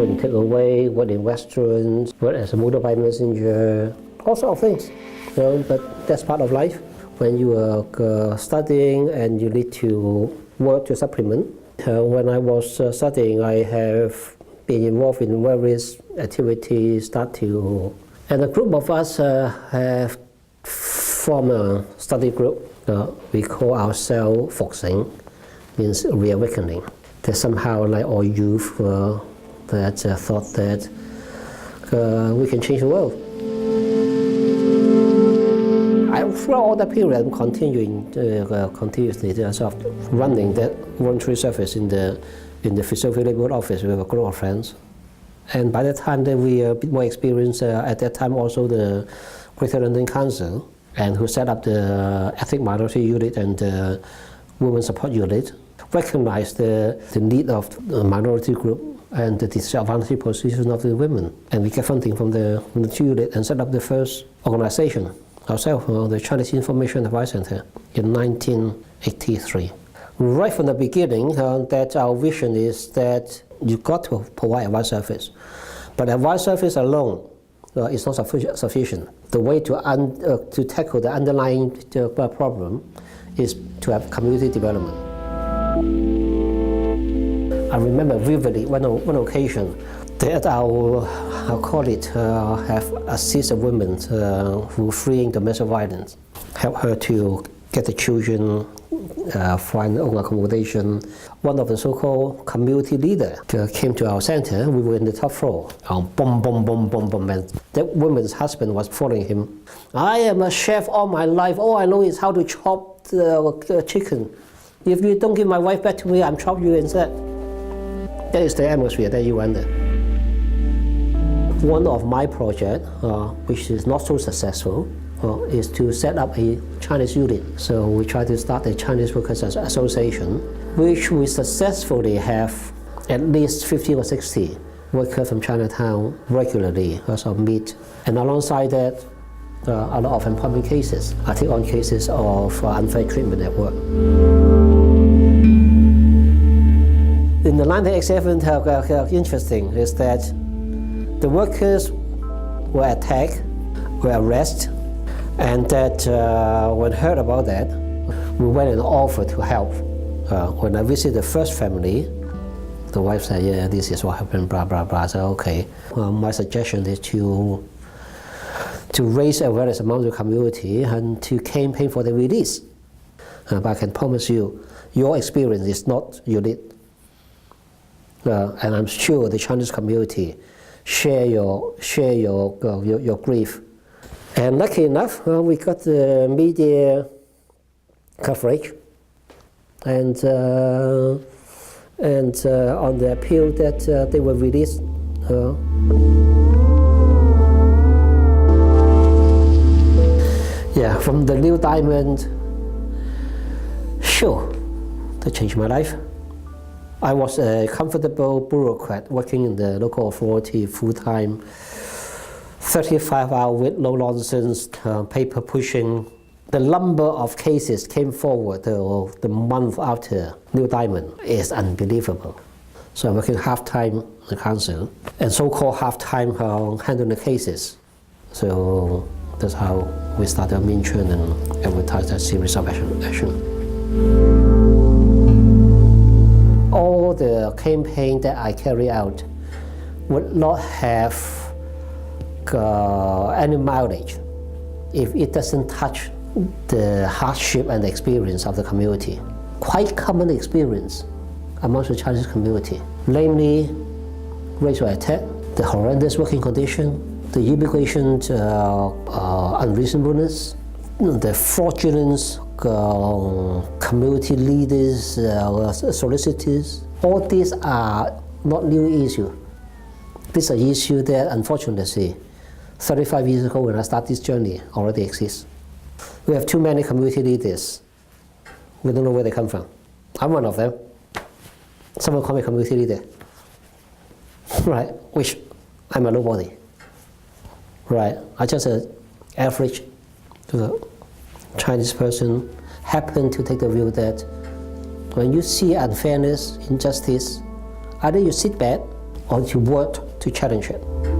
worked in takeaway, worked in restaurants, worked as a motorbike messenger, all sorts of things. But that's part of life. When you are studying and you need to work to supplement. When I was studying, I have been involved in various activities, and a group of us have formed a study group. We call ourselves Foxing, means reawakening. There's somehow like all youth that thought that we can change the world. Throughout all that period, I'm continuously sort of running that voluntary service in the physiotherapy office with a group of friends. And by the time that we are a bit more experienced, at that time also the Greater London Council, and who set up the ethnic minority unit and the women support unit, recognized the need of the minority group and the disadvantaged position of the women. And we get funding from the unit and set up the first organization ourselves, the Chinese Information Advice Center, in 1983. Right from the beginning, that our vision is that you've got to provide advice service. But advice service alone is not sufficient. The way to tackle the underlying problem is to have community development. I remember vividly one occasion that our colleague have assisted women who fleeing domestic violence, help her to get the children, find own accommodation. One of the so-called community leaders came to our center. We were in the top floor. Boom, boom, boom, boom, boom. And that woman's husband was following him. I am a chef all my life. All I know is how to chop the chicken. If you don't give my wife back to me, I'm chop you instead. That is the atmosphere that you under. One of my projects, which is not so successful, is to set up a Chinese unit. So we try to start a Chinese Workers Association, which we successfully have at least 50 or 60 workers from Chinatown regularly also meet. And alongside that, a lot of employment cases. I take on cases of unfair treatment at work. In the 1987, interesting is that the workers were attacked, were arrested, and that when heard about that, we went and offered to help. When I visited the first family, the wife said, yeah, this is what happened, blah, blah, blah. I said, okay. My suggestion is to raise awareness among the community and to campaign for the release. But I can promise you, your experience is not unique. And I'm sure the Chinese community share your grief. And lucky enough, we got the media coverage, and on the appeal that they were released. Yeah, from the New Diamond, sure, that changed my life. I was a comfortable bureaucrat working in the local authority full-time, 35 hours with no nonsense, paper pushing. The number of cases came forward the month after New Diamond is unbelievable. So I'm working half-time in the council, and so-called half-time handling the cases. So that's how we started mention and advertise that series of action. All the campaign that I carry out would not have any mileage if it doesn't touch the hardship and the experience of the community. Quite common experience amongst the Chinese community, namely racial attack, the horrendous working condition, the immigration unreasonableness, the fraudulence, community leaders, solicitors. All these are not new issues. These are issues that, unfortunately, 35 years ago when I started this journey, already exist. We have too many community leaders. We don't know where they come from. I'm one of them. Someone call me community leader, right? Which I'm a nobody, right? I just an average Chinese person happen to take the view that when you see unfairness, injustice, either you sit back or he worked to challenge it.